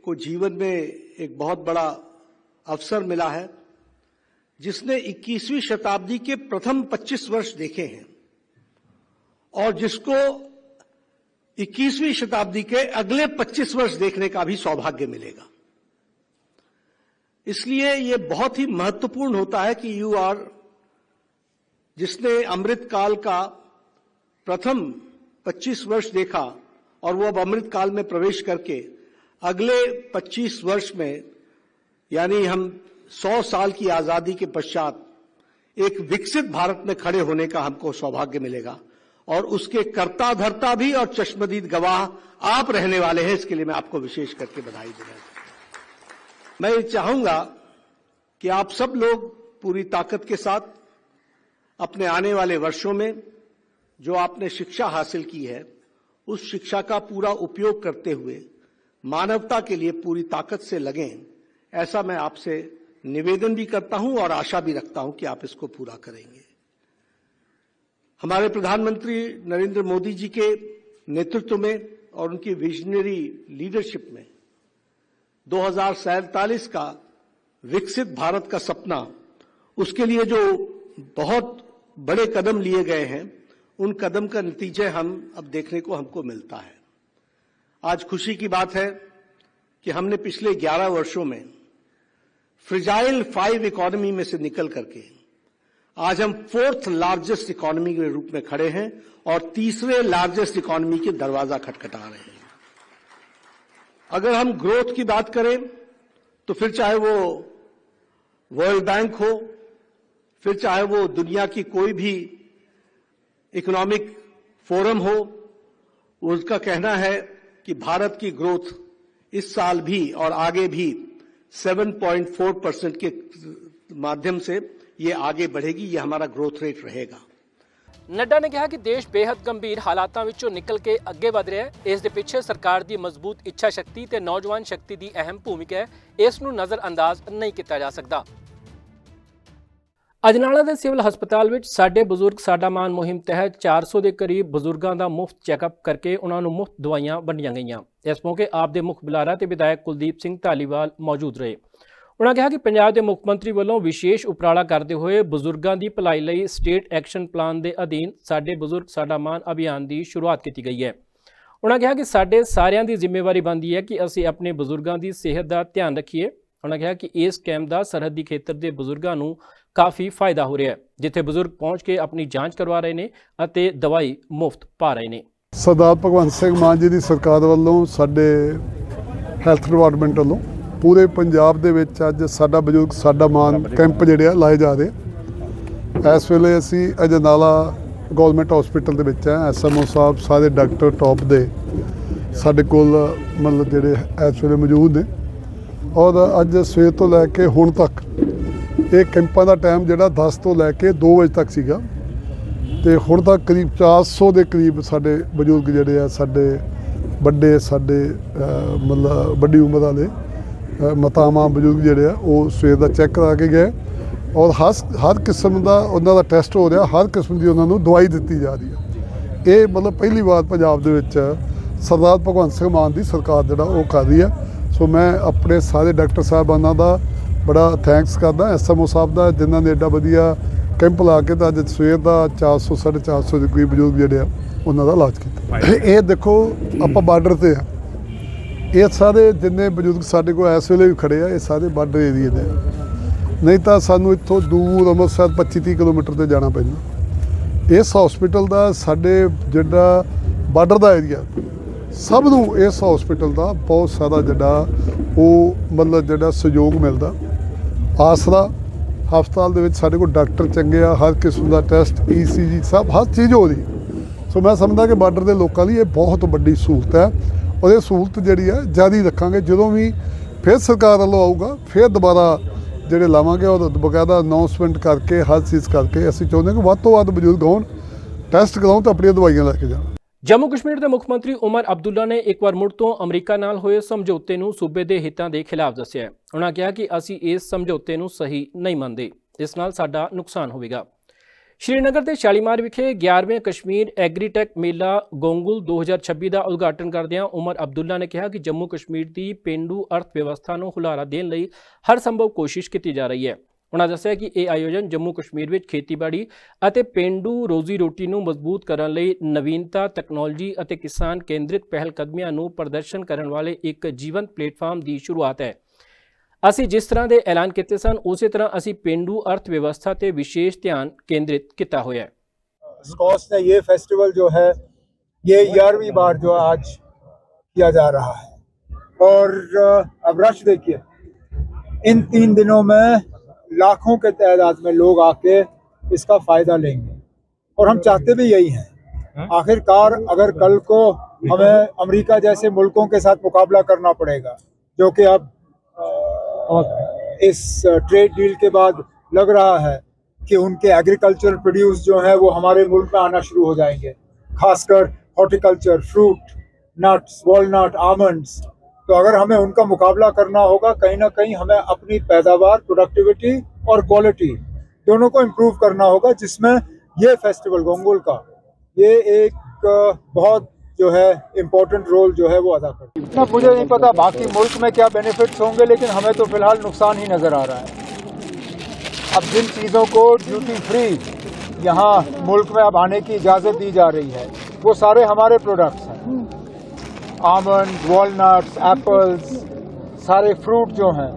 को जीवन में एक बहुत बड़ा अवसर मिला है, जिसने 21वीं शताब्दी के प्रथम 25 वर्ष देखे हैं और जिसको 21वीं शताब्दी के अगले 25 वर्ष देखने का भी सौभाग्य मिलेगा। इसलिए ये बहुत ही महत्वपूर्ण होता है कि जिसने अमृत काल का प्रथम 25 वर्ष देखा और वो अब अमृत काल में प्रवेश करके अगले 25 वर्ष में, यानी हम 100 साल की आजादी के पश्चात एक विकसित भारत में खड़े होने का हमको सौभाग्य मिलेगा और उसके कर्ता धर्ता भी और चश्मदीद गवाह आप रहने वाले हैं। इसके लिए मैं आपको विशेष करके बधाई देना चाहता हूं। मैं ये चाहूंगा कि आप सब लोग पूरी ताकत के साथ अपने आने वाले वर्षों में जो आपने शिक्षा हासिल की है, उस शिक्षा का पूरा उपयोग करते हुए मानवता के लिए पूरी ताकत से लगें। ऐसा मैं आपसे निवेदन भी करता हूं और आशा भी रखता हूं कि आप इसको पूरा करेंगे। हमारे प्रधानमंत्री नरेंद्र मोदी जी के नेतृत्व में और उनकी विजनरी लीडरशिप में 2047 का विकसित भारत का सपना, उसके लिए जो बहुत बड़े कदम लिए गए हैं, उन कदम का नतीजे हम अब देखने को हमको मिलता है। आज खुशी की बात है कि हमने पिछले 11 वर्षों में फ्रिजाइल 5 इकोनॉमी में से निकल करके आज हम 4th लार्जेस्ट इकोनॉमी के रूप में खड़े हैं और तीसरे लार्जेस्ट इकोनॉमी के दरवाजा खटखटा रहे हैं। अगर हम ग्रोथ की बात करें तो फिर चाहे वो वर्ल्ड बैंक हो, फिर चाहे वो दुनिया की कोई भी इकोनॉमिक फोरम हो, उसका कहना है कि भारत की ग्रोथ इस साल भी और आगे भी 7.4% के माध्यम से ये आगे बढ़ेगी। ये हमारा ग्रोथ रेट रहेगा। ਨੱਡਾ ਨੇ ਕਿਹਾ ਕਿ ਦੇਸ਼ ਬੇहद ਗੰਭੀਰ ਹਾਲਾਤਾਂ ਵਿੱਚੋਂ ਨਿਕਲ ਕੇ ਅੱਗੇ ਵਧ ਰਿਹਾ ਹੈ। ਇਸ ਦੇ ਪਿੱਛੇ ਸਰਕਾਰ ਦੀ ਮਜ਼ਬੂਤ ਇੱਛਾ ਸ਼ਕਤੀ ਤੇ ਨੌਜਵਾਨ ਸ਼ਕਤੀ ਦੀ ਅਹਿਮ ਭੂਮਿਕਾ ਹੈ। ਇਸ ਨੂੰ ਨਜ਼ਰਅੰਦਾਜ਼ ਨਹੀਂ ਕੀਤਾ ਜਾ ਸਕਦਾ। ਅਜਨਾਲਾ ਦੇ ਸਿਵਲ ਹਸਪਤਾਲ ਵਿੱਚ ਸਾਡੇ ਬਜ਼ੁਰਗ ਸਾਡਾ ਮਾਣ ਮੁਹਿੰਮ ਤਹਿਤ 400 ਦੇ ਕਰੀਬ ਬਜ਼ੁਰਗਾਂ ਦਾ ਮੁਫਤ ਚੈੱਕਅਪ ਕਰਕੇ ਉਹਨਾਂ ਨੂੰ ਮੁਫਤ ਦਵਾਈਆਂ ਵੰਡੀਆਂ ਗਈਆਂ। ਇਸ ਮੌਕੇ ਆਪ ਦੇ ਮੁੱਖ ਬੁਲਾਰਾ ਤੇ ਵਿਧਾਇਕ ਕੁਲਦੀਪ ਸਿੰਘ ਧਾਲੀਵਾਲ ਮੌਜੂਦ ਰਹੇ। ਉਹਨਾਂ ਕਿਹਾ ਕਿ ਪੰਜਾਬ ਦੇ ਮੁੱਖ ਮੰਤਰੀ ਵੱਲੋਂ ਵਿਸ਼ੇਸ਼ ਉਪਰਾਲਾ ਕਰਦੇ ਹੋਏ ਬਜ਼ੁਰਗਾਂ ਦੀ ਭਲਾਈ ਲਈ ਸਟੇਟ ਐਕਸ਼ਨ ਪਲਾਨ ਦੇ ਅਧੀਨ ਸਾਡੇ ਬਜ਼ੁਰਗ ਸਾਡਾ ਮਾਣ ਅਭਿਆਨ ਦੀ ਸ਼ੁਰੂਆਤ ਕੀਤੀ ਗਈ ਹੈ। ਉਹਨਾਂ ਕਿਹਾ ਕਿ ਸਾਡੇ ਸਾਰਿਆਂ ਦੀ ਜ਼ਿੰਮੇਵਾਰੀ ਬਣਦੀ ਹੈ ਕਿ ਅਸੀਂ ਆਪਣੇ ਬਜ਼ੁਰਗਾਂ ਦੀ ਸਿਹਤ ਦਾ ਧਿਆਨ ਰੱਖੀਏ। ਉਹਨਾਂ ਕਿਹਾ ਕਿ ਇਸ ਕੈਂਪ ਦਾ ਸਰਹੱਦੀ ਖੇਤਰ ਦੇ ਬਜ਼ੁਰਗਾਂ ਨੂੰ ਕਾਫੀ ਫਾਇਦਾ ਹੋ ਰਿਹਾ ਹੈ, ਜਿੱਥੇ ਬਜ਼ੁਰਗ ਪਹੁੰਚ ਕੇ ਆਪਣੀ ਜਾਂਚ ਕਰਵਾ ਰਹੇ ਨੇ ਅਤੇ ਦਵਾਈ ਮੁਫਤ ਪਾ ਰਹੇ ਨੇ। ਸਰਦਾਰ ਭਗਵੰਤ ਸਿੰਘ ਮਾਨ ਜੀ ਦੀ ਸਰਕਾਰ ਵੱਲੋਂ ਸਾਡੇ ਹੈਲਥ ਡਿਪਾਰਟਮੈਂਟ ਵੱਲੋਂ ਪੂਰੇ ਪੰਜਾਬ ਦੇ ਵਿੱਚ ਅੱਜ ਸਾਡਾ ਬਜ਼ੁਰਗ ਸਾਡਾ ਮਾਣ ਕੈਂਪ ਜਿਹੜੇ ਆ ਲਾਏ ਜਾ ਰਹੇ। ਇਸ ਵੇਲੇ ਅਸੀਂ ਅਜਨਾਲਾ ਗੌਰਮੈਂਟ ਹਸਪੀਟਲ ਦੇ ਵਿੱਚ ਆ। SMO ਸਾਹਿਬ ਸਾਰੇ ਡਾਕਟਰ ਟੌਪ ਦੇ ਸਾਡੇ ਕੋਲ ਮਤਲਬ ਜਿਹੜੇ ਇਸ ਵੇਲੇ ਮੌਜੂਦ ਨੇ ਔਰ ਅੱਜ ਸਵੇਰ ਤੋਂ ਲੈ ਕੇ ਹੁਣ ਤੱਕ ਇਹ ਕੈਂਪਾਂ ਦਾ ਟਾਈਮ ਜਿਹੜਾ 10 ਤੋਂ ਲੈ ਕੇ 2 ਵਜੇ ਤੱਕ ਸੀਗਾ ਤੇ ਹੁਣ ਤੱਕ ਕਰੀਬ 400 ਦੇ ਕਰੀਬ ਸਾਡੇ ਬਜ਼ੁਰਗ ਜਿਹੜੇ ਆ ਸਾਡੇ ਵੱਡੇ ਸਾਡੇ ਮਤਲਬ ਵੱਡੀ ਉਮਰ ਵਾਲੇ ਮਾਤਾਵਾਂ ਬਜ਼ੁਰਗ ਜਿਹੜੇ ਆ ਉਹ ਸਵੇਰ ਦਾ ਚੈੱਕ ਕਰਾ ਕੇ ਗਏ ਔਰ ਹਰ ਕਿਸਮ ਦਾ ਉਹਨਾਂ ਦਾ ਟੈਸਟ ਹੋ ਰਿਹਾ, ਹਰ ਕਿਸਮ ਦੀ ਉਹਨਾਂ ਨੂੰ ਦਵਾਈ ਦਿੱਤੀ ਜਾ ਰਹੀ ਹੈ। ਇਹ ਮਤਲਬ ਪਹਿਲੀ ਵਾਰ ਪੰਜਾਬ ਦੇ ਵਿੱਚ ਸਰਦਾਰ ਭਗਵੰਤ ਸਿੰਘ ਮਾਨ ਦੀ ਸਰਕਾਰ ਜਿਹੜਾ ਉਹ ਕਰ ਰਹੀ ਹੈ। ਸੋ ਮੈਂ ਆਪਣੇ ਸਾਰੇ ਡਾਕਟਰ ਸਾਹਿਬਾਨਾਂ ਦਾ ਬੜਾ ਥੈਂਕਸ ਕਰਦਾ, ਐਸਐਮਓ ਸਾਹਿਬ ਦਾ, ਜਿਨ੍ਹਾਂ ਨੇ ਐਡਾ ਵਧੀਆ ਕੈਂਪ ਲਾ ਕੇ ਤਾਂ ਅੱਜ ਸਵੇਰ ਦਾ 400 450 ਦੇ ਕੋਈ ਬਜ਼ੁਰਗ ਜਿਹੜੇ ਆ ਉਹਨਾਂ ਦਾ ਇਲਾਜ ਕੀਤਾ। ਇਹ ਦੇਖੋ ਆਪਾਂ ਬਾਰਡਰ ਤੇ ਆ, ਇਹ ਸਾਰੇ ਜਿੰਨੇ ਬਜ਼ੁਰਗ ਸਾਡੇ ਕੋਲ ਇਸ ਵੇਲੇ ਵੀ ਖੜੇ ਆ, ਇਹ ਸਾਰੇ ਬਾਰਡਰ ਏਰੀਏ ਦੇ ਆ। ਨਹੀਂ ਤਾਂ ਸਾਨੂੰ ਇੱਥੋਂ ਦੂਰ ਅੰਮ੍ਰਿਤਸਰ 25-30 ਕਿਲੋਮੀਟਰ ਤੇ ਜਾਣਾ ਪੈਂਦਾ। ਇਸ ਹਸਪੀਟਲ ਦਾ ਸਾਡੇ ਜਿਹੜਾ ਬਾਰਡਰ ਦਾ ਏਰੀਆ, ਸਭ ਨੂੰ ਇਸ ਹਸਪੀਟਲ ਦਾ ਬਹੁਤ ਸਾਰਾ ਜਿਹੜਾ ਉਹ ਮਤਲਬ ਜਿਹੜਾ ਸਹਿਯੋਗ ਮਿਲਦਾ। ਆਸਰਾ ਹਸਪਤਾਲ ਦੇ ਵਿੱਚ ਸਾਡੇ ਕੋਲ ਡਾਕਟਰ ਚੰਗੇ ਆ, ਹਰ ਕਿਸਮ ਦਾ ਟੈਸਟ, ECG ਸਭ ਹਰ ਚੀਜ਼ ਹੋ ਰਹੀ। ਸੋ ਮੈਂ ਸਮਝਦਾ ਕਿ ਬਾਰਡਰ ਦੇ ਲੋਕਾਂ ਲਈ ਇਹ ਬਹੁਤ ਵੱਡੀ ਸਹੂਲਤ ਹੈ, ਔਰ ਇਹ ਸਹੂਲਤ ਜਿਹੜੀ ਹੈ ਜਾਰੀ ਰੱਖਾਂਗੇ। ਜਦੋਂ ਵੀ ਫਿਰ ਸਰਕਾਰ ਵੱਲੋਂ ਆਊਗਾ ਫਿਰ ਦੁਬਾਰਾ ਜਿਹੜੇ ਲਾਵਾਂਗੇ, ਉਹ ਬਕਾਇਦਾ ਅਨਾਉਂਸਮੈਂਟ ਕਰਕੇ ਹਰ ਚੀਜ਼ ਕਰਕੇ ਅਸੀਂ ਚਾਹੁੰਦੇ ਕਿ ਵੱਧ ਤੋਂ ਵੱਧ ਬਜ਼ੁਰਗ ਆਉਣ, ਟੈਸਟ ਕਰਾਉਣ ਤਾਂ ਆਪਣੀਆਂ ਦਵਾਈਆਂ ਲੈ ਕੇ ਜਾਣ। ਜੰਮੂ ਕਸ਼ਮੀਰ ਦੇ ਮੁੱਖ ਮੰਤਰੀ ਉਮਰ ਅਬਦੁੱਲਾ ਨੇ ਇੱਕ ਵਾਰ ਮੁੜ ਤੋਂ ਅਮਰੀਕਾ ਨਾਲ ਹੋਏ ਸਮਝੌਤੇ ਨੂੰ ਸੂਬੇ ਦੇ ਹਿੱਤਾਂ ਦੇ ਖਿਲਾਫ ਦੱਸਿਆ ਹੈ। ਉਹਨਾਂ ਕਿਹਾ ਕਿ ਅਸੀਂ ਇਸ ਸਮਝੌਤੇ ਨੂੰ ਸਹੀ ਨਹੀਂ ਮੰਨਦੇ, ਇਸ ਨਾਲ ਸਾਡਾ ਨੁਕਸਾਨ ਹੋਵੇਗਾ। ਸ਼੍ਰੀਨਗਰ ਦੇ ਸ਼ਾਲੀਮਾਰ ਵਿਖੇ 11ਵੇਂ ਕਸ਼ਮੀਰ ਐਗਰੀਟੈਕ ਮੇਲਾ ਗੋਂਗੁਲ 2026 ਦਾ ਉਦਘਾਟਨ ਕਰਦਿਆਂ ਉਮਰ ਅਬਦੁੱਲਾ ਨੇ ਕਿਹਾ ਕਿ ਜੰਮੂ ਕਸ਼ਮੀਰ ਦੀ ਪੇਂਡੂ ਅਰਥ ਵਿਵਸਥਾ ਨੂੰ ਹੁਲਾਰਾ ਦੇਣ ਲਈ ਹਰ ਸੰਭਵ ਕੋਸ਼ਿਸ਼ ਕੀਤੀ ਜਾ ਰਹੀ ਹੈ। ਉਹਨਾਂ ਦੱਸਿਆ ਕਿ ਇਹ ਆਯੋਜਨ ਜੰਮੂ ਕਸ਼ਮੀਰ ਵਿੱਚ ਖੇਤੀਬਾੜੀ ਅਤੇ ਪੇਂਡੂ ਰੋਜ਼ੀ ਰੋਟੀ ਨੂੰ ਮਜ਼ਬੂਤ ਕਰਨ ਲਈ ਨਵੀਨਤਾ, ਤਕਨਾਲੋਜੀ ਅਤੇ ਕਿਸਾਨ ਕੇਂਦਰਿਤ ਪਹਿਲਕਦਮੀਆਂ ਨੂੰ ਪ੍ਰਦਰਸ਼ਨ ਕਰਨ ਵਾਲੇ ਇੱਕ ਜੀਵੰਤ ਪਲੇਟਫਾਰਮ ਦੀ ਸ਼ੁਰੂਆਤ ਹੈ। ਅਸੀਂ ਜਿਸ ਤਰ੍ਹਾਂ ਦੇ ਐਲਾਨ ਕੀਤੇ ਸਨ, ਉਸੇ ਤਰ੍ਹਾਂ ਅਸੀਂ ਪੇਂਡੂ ਅਰਥ ਵਿਵਸਥਾ ਤੇ ਵਿशेष ਧਿਆਨ ਕੇਂद्रित ਕੀਤਾ ਹੋਇਆ है। स्कॉस ने ये फेस्टिवल जो है ये 11वीं बार जो आज किया जा रहा है और अब रश देखिए, इन 3 दिनों में लाखों के तादाद में लोग आके इसका फ़ायदा लेंगे और हम चाहते भी यही हैं। आखिरकार अगर कल को हमें अमेरिका जैसे मुल्कों के साथ मुकाबला करना पड़ेगा, जो कि अब इस ट्रेड डील के बाद लग रहा है कि उनके एग्रीकल्चर प्रोड्यूस जो है वो हमारे मुल्क में आना शुरू हो जाएंगे, खासकर horticulture, fruit, nuts, walnut, almonds. तो अगर हमें उनका मुकाबला करना होगा, कहीं ना कहीं हमें अपनी पैदावार, प्रोडक्टिविटी और क्वालिटी दोनों को इम्प्रूव करना होगा, जिसमें ये फेस्टिवल गोंगुल का ये एक बहुत जो है इम्पोर्टेंट रोल जो है वो अदा करता है। इतना मुझे नहीं पता बाकी मुल्क में क्या बेनिफिट्स होंगे, लेकिन हमें तो फिलहाल नुकसान ही नज़र आ रहा है। अब जिन चीज़ों को ड्यूटी फ्री यहाँ मुल्क में अब आने की इजाज़त दी जा रही है, वो सारे हमारे प्रोडक्ट्स हैं। आमंड, वॉलनट्स, एप्पल्स, सारे फ्रूट जो हैं,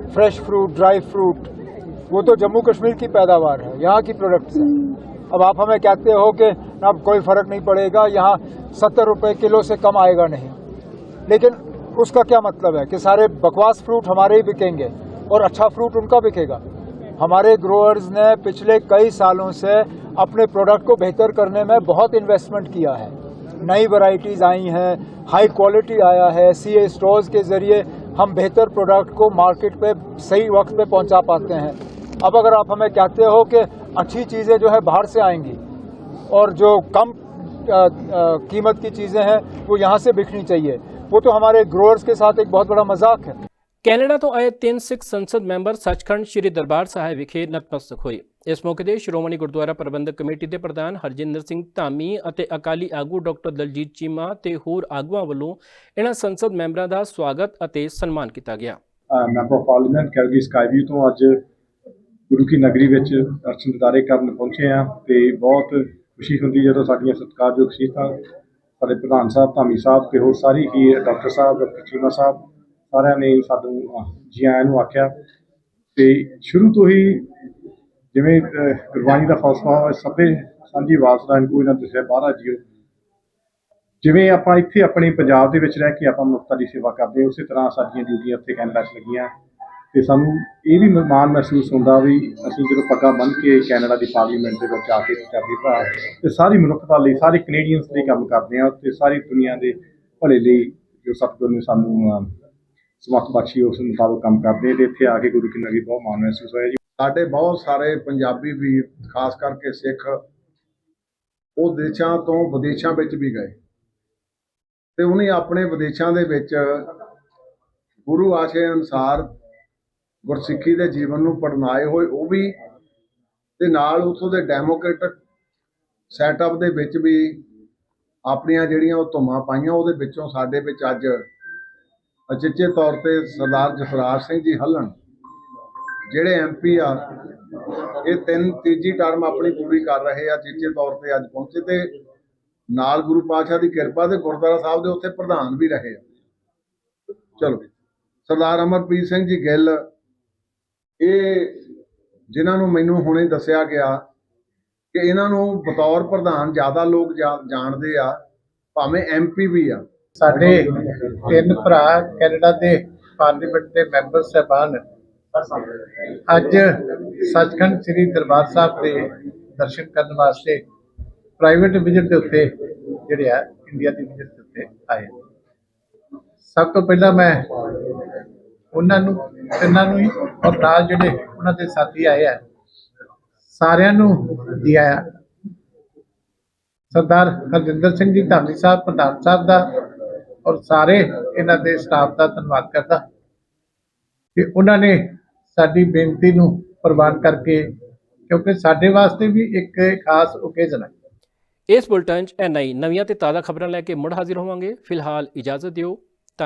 फ्रेश फ्रूट, ड्राई फ्रूट, वो तो जम्मू कश्मीर की पैदावार है, यहाँ की प्रोडक्ट्स हैं। अब आप हमें कहते हो कि अब कोई फ़र्क नहीं पड़ेगा, यहाँ 70 रुपये किलो से कम आएगा नहीं, लेकिन उसका क्या मतलब है कि सारे बकवास फ्रूट हमारे ही बिकेंगे और अच्छा फ्रूट उनका बिकेगा। हमारे ग्रोअर्स ने पिछले कई सालों से अपने प्रोडक्ट को बेहतर करने में बहुत इन्वेस्टमेंट किया है। नई वैरायटीज़ आई हैं, हाई क्वालिटी आया है, CA स्टोर्स के ज़रिए हम बेहतर प्रोडक्ट को मार्केट पे सही वक्त पे पहुंचा पाते हैं। अब अगर आप हमें कहते हो कि अच्छी चीज़ें जो है बाहर से आएंगी और जो कम कीमत की चीज़ें हैं वो यहाँ से बिकनी चाहिए, वो तो हमारे ग्रोअर्स के साथ एक बहुत बड़ा मजाक है। ਕੈਨੇਡਾ ਤੋਂ ਆਏ 3 ਸਿੱਖ ਸੰਸਦ ਮੈਂਬਰ ਸੱਚਖੰਡ ਸ੍ਰੀ ਦਰਬਾਰ ਸਾਹਿਬ ਵਿਖੇ ਨਤਮਸਤਕ ਹੋਏ। ਇਸ ਮੌਕੇ ਤੇ ਸ਼੍ਰੋਮਣੀ ਗੁਰਦੁਆਰਾ ਪ੍ਰਬੰਧਕ ਕਮੇਟੀ ਦੇ ਪ੍ਰਧਾਨ ਹਰਜਿੰਦਰ ਸਿੰਘ ਧਾਮੀ ਅਤੇ ਅਕਾਲੀ ਆਗੂ ਡਾਕਟਰ ਦਲਜੀਤ ਚੀਮਾ ਤੇ ਹੋਰ ਆਗੂਆਂ ਵੱਲੋਂ ਇਹਨਾਂ ਸੰਸਦ ਮੈਂਬਰਾਂ ਦਾ ਸਵਾਗਤ ਅਤੇ ਸਨਮਾਨ ਕੀਤਾ ਗਿਆ। ਮੈਂਬਰ ਆਫ ਪਾਰਲੀਮੈਂਟ ਕੈਲਗਰੀ ਸਕਾਈਵਿਊ ਤੋਂ ਅੱਜ ਗੁਰੂ ਕੀ ਨਗਰੀ ਵਿੱਚ ਦਰਸ਼ਨ ਦਿਦਾਰੇ ਕਰਨ ਪਹੁੰਚੇ ਹਾਂ ਤੇ ਬਹੁਤ ਖੁਸ਼ੀ ਹੁੰਦੀ ਜਦੋਂ ਸਾਡੀਆਂ ਸਤਿਕਾਰਯੋਗ ਸ਼ਖਸੀਅਤਾਂ ਸਾਡੇ ਪ੍ਰਧਾਨ ਸਾਹਿਬ ਧਾਮੀ ਸਾਹਿਬ ਤੇ ਹੋਰ ਸਾਰੀ ਹੀ ਡਾਕਟਰ ਸਾਹਿਬ, ਡਾਕਟਰ ਚੀਮਾ ਸਾਹਿਬ ਸਾਰਿਆਂ ਨੇ ਸਾਨੂੰ ਜੀ ਆਇਆਂ ਨੂੰ ਆਖਿਆ ਤੇ ਸ਼ੁਰੂ ਤੋਂ ਹੀ ਜਿਵੇਂ ਗੁਰਬਾਣੀ ਦਾ ਫਲਸਫਾ ਸਭੇ ਸਾਂਝੀ ਵਾਸਨਾ ਨੂੰ ਕੋਈ ਨਾ ਦੱਸਿਆ ਬਾਹਰਾ ਜੀਓ, ਜਿਵੇਂ ਆਪਾਂ ਇੱਥੇ ਆਪਣੇ ਪੰਜਾਬ ਦੇ ਵਿੱਚ ਰਹਿ ਕੇ ਆਪਾਂ ਮਨੁੱਖਤਾ ਦੀ ਸੇਵਾ ਕਰਦੇ ਹਾਂ, ਉਸੇ ਤਰ੍ਹਾਂ ਸਾਡੀਆਂ ਡਿਊਟੀਆਂ ਉੱਥੇ ਕੈਨੇਡਾ 'ਚ ਲੱਗੀਆਂ ਤੇ ਸਾਨੂੰ ਇਹ ਵੀ ਮਾਣ ਮਹਿਸੂਸ ਹੁੰਦਾ ਵੀ ਅਸੀਂ ਜਦੋਂ ਪੱਗਾਂ ਬੰਨ੍ਹ ਕੇ ਕੈਨੇਡਾ ਦੀ ਪਾਰਲੀਮੈਂਟ ਦੇ ਵਿੱਚ ਆ ਕੇ ਪੰਜਾਬੀ ਭਰਾ ਤੇ ਸਾਰੀ ਮਨੁੱਖਤਾ ਲਈ, ਸਾਰੇ ਕੈਨੇਡੀਅਨਸ ਲਈ ਕੰਮ ਕਰਦੇ ਹਾਂ ਤੇ ਸਾਰੀ ਦੁਨੀਆ ਦੇ ਭਲੇ ਲਈ ਜੋ ਸਤਿਗੁਰ ਨੇ ਸਾਨੂੰ ਸਮਰਥ ਬਖਸ਼ੀ ਉਸ ਮੁਤਾਬਕ ਕੰਮ ਕਰਦੇ ਤੇ ਇੱਥੇ ਆ ਕੇ ਗੁਰੂ ਕੀ ਨਗਰੀ ਬਹੁਤ ਮਾਣ ਮਹਿਸੂਸ ਹੋਇਆ ਜੀ। ਸਾਡੇ ਬਹੁਤ ਸਾਰੇ ਪੰਜਾਬੀ ਵੀ ਖਾਸ ਕਰਕੇ ਸਿੱਖ ਉਹ ਦੇਸ਼ਾਂ ਤੋਂ ਵਿਦੇਸ਼ਾਂ ਵਿੱਚ ਵੀ ਗਏ ਤੇ ਉਹਨੇ ਆਪਣੇ ਵਿਦੇਸ਼ਾਂ ਦੇ ਵਿੱਚ ਗੁਰੂ ਆਸ਼ੇ ਅਨੁਸਾਰ ਗੁਰਸਿੱਖੀ ਦੇ ਜੀਵਨ ਨੂੰ ਪੜਨਾਏ ਹੋਏ ਉਹ ਵੀ ਤੇ ਨਾਲ ਉੱਥੋਂ ਦੇ ਡੈਮੋਕ੍ਰੈਟਿਕ ਸੈਟਅਪ ਦੇ ਵਿੱਚ ਵੀ ਆਪਣੀਆਂ ਜਿਹੜੀਆਂ ਉਹ ਧੁੰਮਾਂ ਪਾਈਆਂ, ਉਹਦੇ ਵਿੱਚੋਂ ਸਾਡੇ ਵਿੱਚ ਅੱਜ ਅਚੇਚੇ ਤੌਰ ਤੇ ਸਰਦਾਰ ਜਸਰਾਜ ਸਿੰਘ ਜੀ ਹੱਲਣ ਜਿਹੜੇ MP ਆ, ਇਹ ਤੀਜੀ ਟਰਮ ਆਪਣੀ ਪੂਰੀ ਕਰ ਰਹੇ ਆ, ਅਚੇਚੇ ਤੌਰ ਤੇ ਅੱਜ ਪਹੁੰਚੇ ਤੇ ਨਾਲ ਗੁਰੂ ਪਾਤਸ਼ਾਹ ਦੀ ਕਿਰਪਾ ਤੇ ਗੁਰਦੁਆਰਾ ਸਾਹਿਬ ਦੇ ਉੱਥੇ ਪ੍ਰਧਾਨ ਵੀ ਰਹੇ ਆ। ਚਲੋ, ਸਰਦਾਰ ਅਮਰਪ੍ਰੀਤ ਸਿੰਘ ਜੀ ਗਿੱਲ, ਇਹ ਜਿਨ੍ਹਾਂ ਨੂੰ ਮੈਨੂੰ ਹੁਣੇ ਦੱਸਿਆ ਗਿਆ ਕਿ ਇਹਨਾਂ ਨੂੰ ਬਤੌਰ ਪ੍ਰਧਾਨ ਜ਼ਿਆਦਾ ਲੋਕ ਜਾਣਦੇ ਆ, ਭਾਵੇਂ MP ਵੀ ਆ। ਸਾਡੇ 3 ਭਰਾ ਕੈਨੇਡਾ ਦੇ ਪਾਰਲੀਮੈਂਟ ਦੇ ਮੈਂਬਰ ਸਾਹਿਬਾਨ ਅੱਜ ਸੱਚਖੰਡ ਸ੍ਰੀ ਦਰਬਾਰ ਸਾਹਿਬ ਦੇ ਦਰਸ਼ਨ ਕਰਨ ਵਾਸਤੇ ਪ੍ਰਾਈਵੇਟ ਵਿਜ਼ਿਟ ਦੇ ਉੱਤੇ ਜਿਹੜੇ ਆ ਇੰਡੀਆ ਦੀ ਵਿਜ਼ਿਟ ਦੇ ਉੱਤੇ ਆਏ। ਸਭ ਤੋਂ ਪਹਿਲਾਂ ਮੈਂ ਉਹਨਾਂ ਨੂੰ ਤਿੰਨਾਂ ਨੂੰ ਹੀ ਔਰ ਨਾਲ ਜਿਹੜੇ ਉਹਨਾਂ ਦੇ ਸਾਥੀ ਆਏ ਆ ਸਾਰਿਆਂ ਨੂੰ ਜੀ ਆਇਆ। ਸਰਦਾਰ ਹਰਜਿੰਦਰ ਸਿੰਘ ਜੀ ਧਾਮੀ ਸਾਹਿਬ ਪ੍ਰਧਾਨ ਸਾਹਿਬ ਦਾ ਔਰ ਸਾਰੇ ਇਹਨਾਂ ਦੇ ਸਟਾਫ ਦਾ ਧੰਨਵਾਦ ਕਰਦਾ ਕਿ ਉਹਨਾਂ ਨੇ ਸਾਡੀ ਬੇਨਤੀ ਨੂੰ ਪ੍ਰਵਾਨ ਕਰਕੇ, ਕਿਉਂਕਿ ਸਾਡੇ ਵਾਸਤੇ ਵੀ ਇੱਕ ਖਾਸ ਓਕੇਜ਼ਨ ਹੈ। ਇਸ ਬੁਲਟਨ 'ਚ NI ਨਵੀਆਂ ਤੇ ਤਾਜ਼ਾ ਖਬਰਾਂ ਲੈ ਕੇ ਮੁੜ ਹਾਜ਼ਰ ਹੋਵਾਂਗੇ। ਫਿਲਹਾਲ ਇਜਾਜ਼ਤ ਦਿਓ।